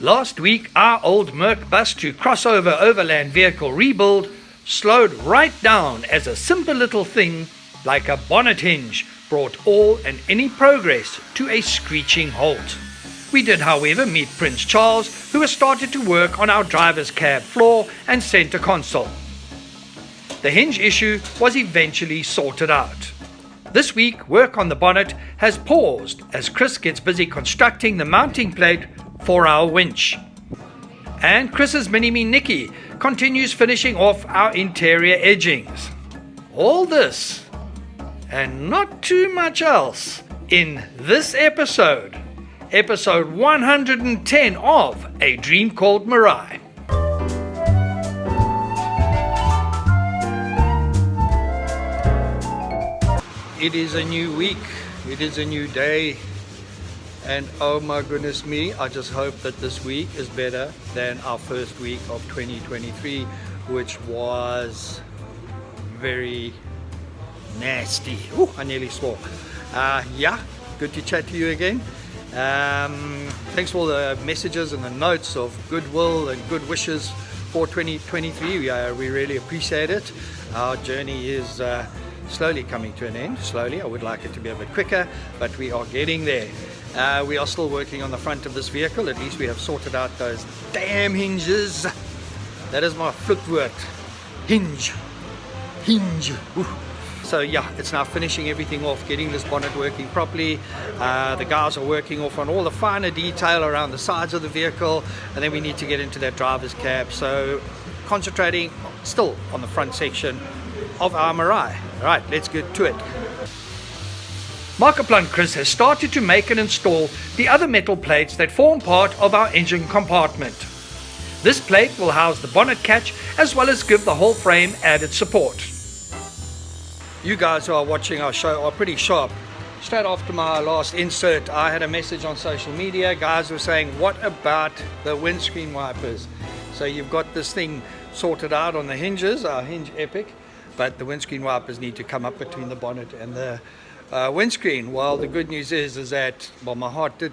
Last week, our old Merc bus to crossover overland vehicle rebuild slowed right down as a simple little thing like a bonnet hinge brought all and any progress to a screeching halt. We did, however, meet Prince Charles, who has started to work on our driver's cab floor and center console. The hinge issue was eventually sorted out. This week, work on the bonnet has paused as Chris gets busy constructing the mounting plate for our winch. And Chris's mini-me Nikki continues finishing off our interior edgings. All this, and not too much else, in this episode 110 of A Dream Called Meraai. It is a new week, it is a new day, and oh my goodness me, I just hope that this week is better than our first week of 2023, which was very nasty. Ooh, I nearly swore. Yeah, good to chat to you again. Thanks for all the messages and the notes of goodwill and good wishes for 2023. We really appreciate it. Our journey is slowly coming to an end. Slowly, I would like it to be a bit quicker, but we are getting there. We are still working on the front of this vehicle. At least we have sorted out those damn hinges. That is my flip word. Hinge. Ooh. So yeah, it's now finishing everything off, getting this bonnet working properly. The guys are working off on all the finer detail around the sides of the vehicle, and then we need to get into that driver's cab. So concentrating still on the front section of our Meraai. Right, let's get to it. Markiplier Chris has started to make and install the other metal plates that form part of our engine compartment. This plate will house the bonnet catch as well as give the whole frame added support. You guys who are watching our show are pretty sharp. Straight after my last insert, I had a message on social media. Guys were saying, what about the windscreen wipers? So you've got this thing sorted out on the hinges, our hinge epic, but the windscreen wipers need to come up between the bonnet and the windscreen. Well, the good news is that, well, my heart did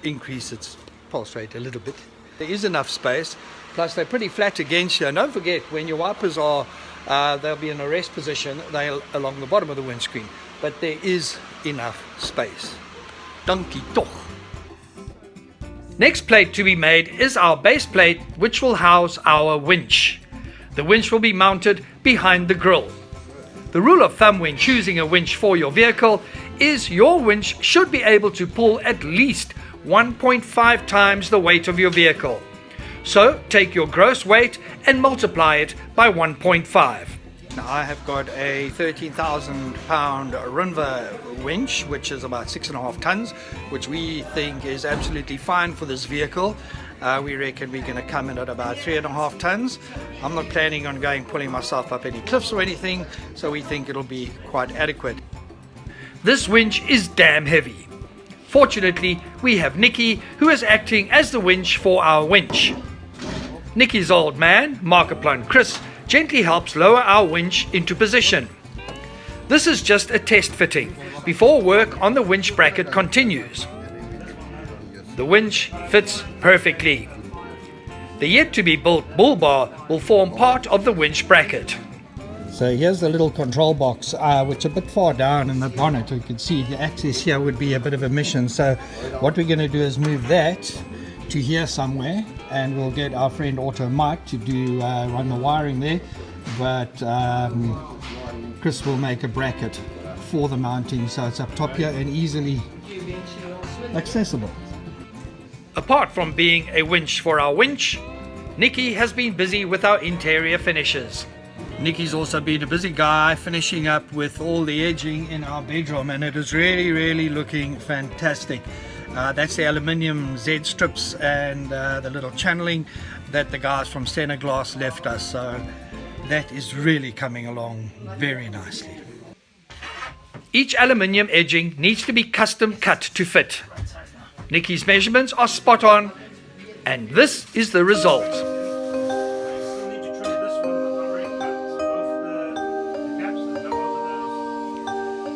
increase its pulse rate a little bit. There is enough space, plus they're pretty flat against you. And don't forget, when your wipers are they'll be in a rest position, they're along the bottom of the windscreen, but there is enough space. Dankie toch. Next plate to be made is our base plate, which will house our winch. The winch will be mounted behind the grille. The rule of thumb when choosing a winch for your vehicle is your winch should be able to pull at least 1.5 times the weight of your vehicle. So take your gross weight and multiply it by 1.5. Now I have got a 13,000 pound Runva winch, which is about 6.5 tons, which we think is absolutely fine for this vehicle. We reckon we're going to come in at about 3.5 tons. I'm not planning on pulling myself up any cliffs or anything, so we think it'll be quite adequate. This winch is damn heavy. Fortunately, we have Nikki, who is acting as the winch for our winch. Nikki's old man, Markiplier Chris, gently helps lower our winch into position. This is just a test fitting before work on the winch bracket continues. The winch fits perfectly. The yet to be built bull bar will form part of the winch bracket. So here's the little control box, which is a bit far down in the bonnet. You can see the access here would be a bit of a mission. So what we're going to do is move that to here somewhere, and we'll get our friend Auto Mike to do run the wiring there. But Chris will make a bracket for the mounting, so it's up top here and easily accessible. Apart from being a winch for our winch, Nikki has been busy with our interior finishes. Nikki's also been a busy guy finishing up with all the edging in our bedroom, and it is really looking fantastic. That's the aluminium Z strips and the little channeling that the guys from Center Glass left us, so that is really coming along very nicely. Each aluminium edging needs to be custom cut to fit. Nikki's measurements are spot on, and this is the result.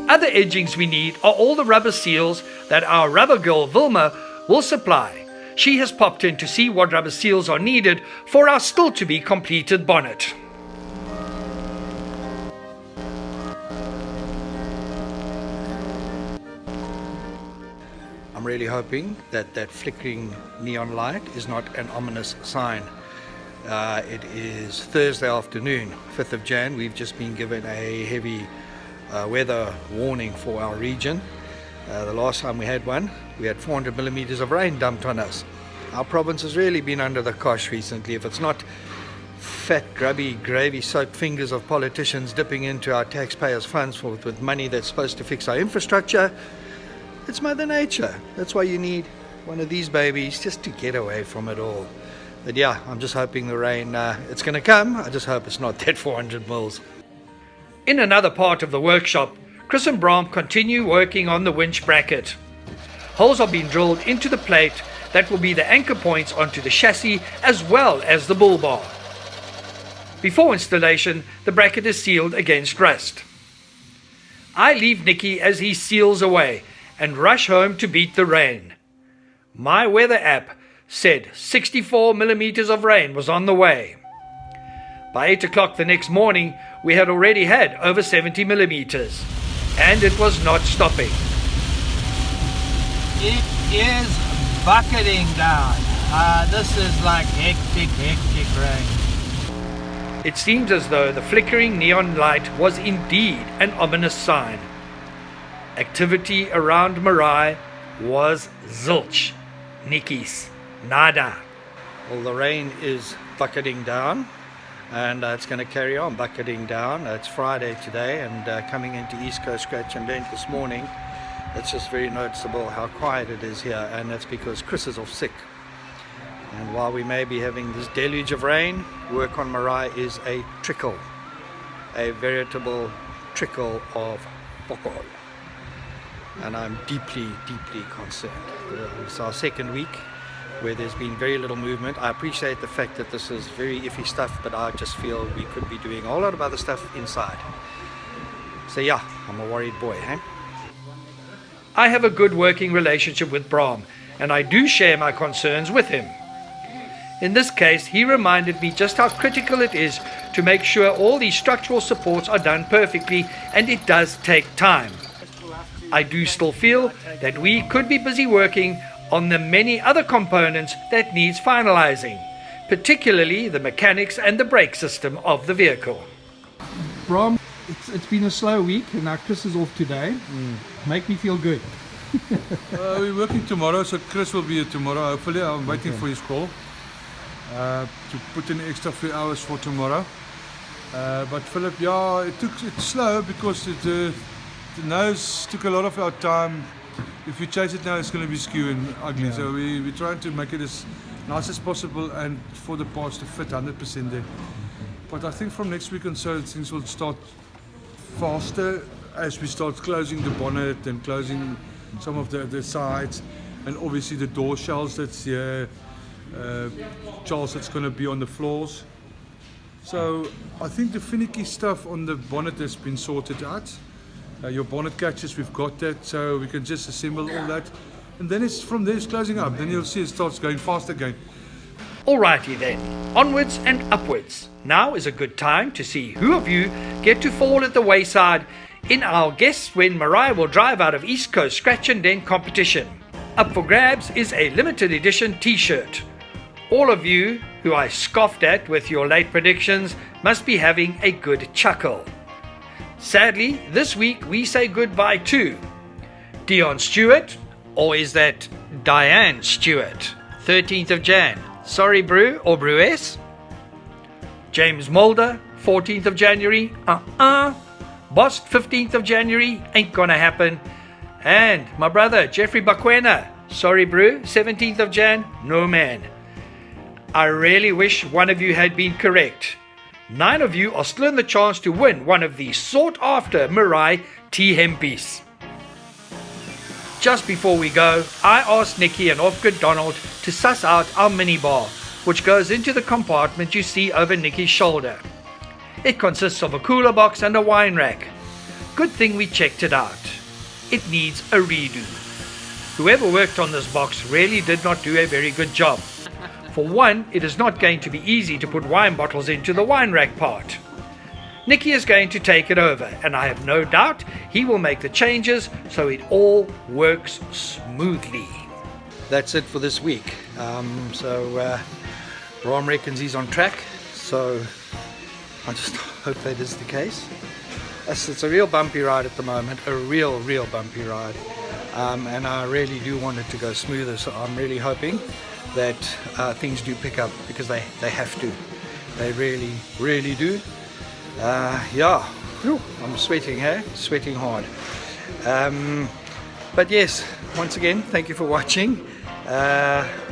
Other edgings we need are all the rubber seals that our rubber girl Wilma will supply. She has popped in to see what rubber seals are needed for our still to be completed bonnet. I'm really hoping that that flickering neon light is not an ominous sign. It is Thursday afternoon, 5th of Jan. We've just been given a heavy weather warning for our region. The last time we had one, we had 400 millimeters of rain dumped on us. Our province has really been under the cosh recently. If it's not fat, grubby, gravy-soaked fingers of politicians dipping into our taxpayers' funds with money that's supposed to fix our infrastructure, it's Mother Nature. That's why you need one of these babies just to get away from it all. But yeah, I'm just hoping the rain, it's going to come. I just hope it's not that 400 mils. In another part of the workshop, Chris and Bram continue working on the winch bracket. Holes are being drilled into the plate that will be the anchor points onto the chassis as well as the bull bar. Before installation, the bracket is sealed against rust. I leave Nicky as he seals away and rush home to beat the rain. My weather app said 64 millimeters of rain was on the way. By 8 o'clock the next morning, we had already had over 70 millimeters, and it was not stopping. It is bucketing down. This is like hectic rain. It seems as though the flickering neon light was indeed an ominous sign. Activity around Meraai was zilch, nickies, nada. Well, the rain is bucketing down, and it's going to carry on bucketing down. It's Friday today, and coming into East Coast Scratch and Dent this morning, it's just very noticeable how quiet it is here, and that's because Chris is off sick. And while we may be having this deluge of rain, work on Meraai is a trickle, a veritable trickle of fokol. And I'm deeply concerned. It's our second week where there's been very little movement. I appreciate the fact that this is very iffy stuff, but I just feel we could be doing a whole lot of other stuff inside. So yeah, I'm a worried boy, hey? I have a good working relationship with Bram, and I do share my concerns with him. In this case, he reminded me just how critical it is to make sure all these structural supports are done perfectly, and it does take time. I do still feel that we could be busy working on the many other components that needs finalizing, particularly the mechanics and the brake system of the vehicle. Bram, it's been a slow week, and now Chris is off today. Make me feel good. We're working tomorrow, so Chris will be here tomorrow. Hopefully, I'm waiting for his call to put in extra few hours for tomorrow. But Philip, yeah, it's slow because the nose took a lot of our time. If we chase it now, it's going to be skew and ugly. Yeah. So we're trying to make it as nice as possible and for the parts to fit 100% there. But I think from next week on so things will start faster as we start closing the bonnet and closing some of the sides, and obviously the door shells that's here, shells that's going to be on the floors. So I think the finicky stuff on the bonnet has been sorted out. Your bonnet catches, we've got that, so we can just assemble all that, and then it's from there it's closing up. Then you'll see it starts going fast again. Alrighty then, onwards and upwards. Now is a good time to see who of you get to fall at the wayside in our Guess When Meraai will drive out of East Coast Scratch and Dent competition. Up for grabs is a limited edition t-shirt. All of you who I scoffed at with your late predictions must be having a good chuckle. Sadly, this week we say goodbye to Dion Stewart, or is that Diane Stewart, 13th of Jan, sorry brew or brewess. James Mulder, 14th of January, Boss, 15th of January, ain't gonna happen. And my brother, Jeffrey Bakwena, sorry brew, 17th of Jan, no man. I really wish one of you had been correct. 9 of you are still in the chance to win one of these sought-after Meraai T hempies. Just before we go, I asked Nicky and Ofgood Donald to suss out our minibar, which goes into the compartment you see over Nicky's shoulder. It consists of a cooler box and a wine rack. Good thing we checked it out. It needs a redo. Whoever worked on this box really did not do a very good job. For one, it is not going to be easy to put wine bottles into the wine rack part. Nicky is going to take it over, and I have no doubt he will make the changes so it all works smoothly. That's it for this week. Bram reckons he's on track, so I just hope that is the case. It's a real bumpy ride at the moment, a real bumpy ride, and I really do want it to go smoother, so I'm really hoping that things do pick up, because they have to. They really do. Yeah, I'm sweating, hey? Sweating hard. But yes, once again, thank you for watching.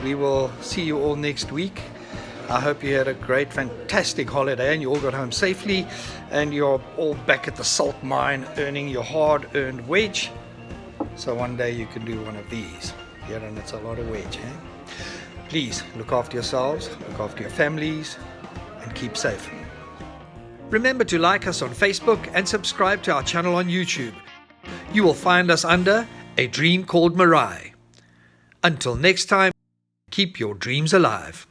We will see you all next week. I hope you had a great, fantastic holiday and you all got home safely and you're all back at the salt mine earning your hard-earned wage. So one day you can do one of these. Yeah, and it's a lot of wage, eh? Please look after yourselves, look after your families, and keep safe. Remember to like us on Facebook and subscribe to our channel on YouTube. You will find us under A Dream Called Meraai. Until next time, keep your dreams alive.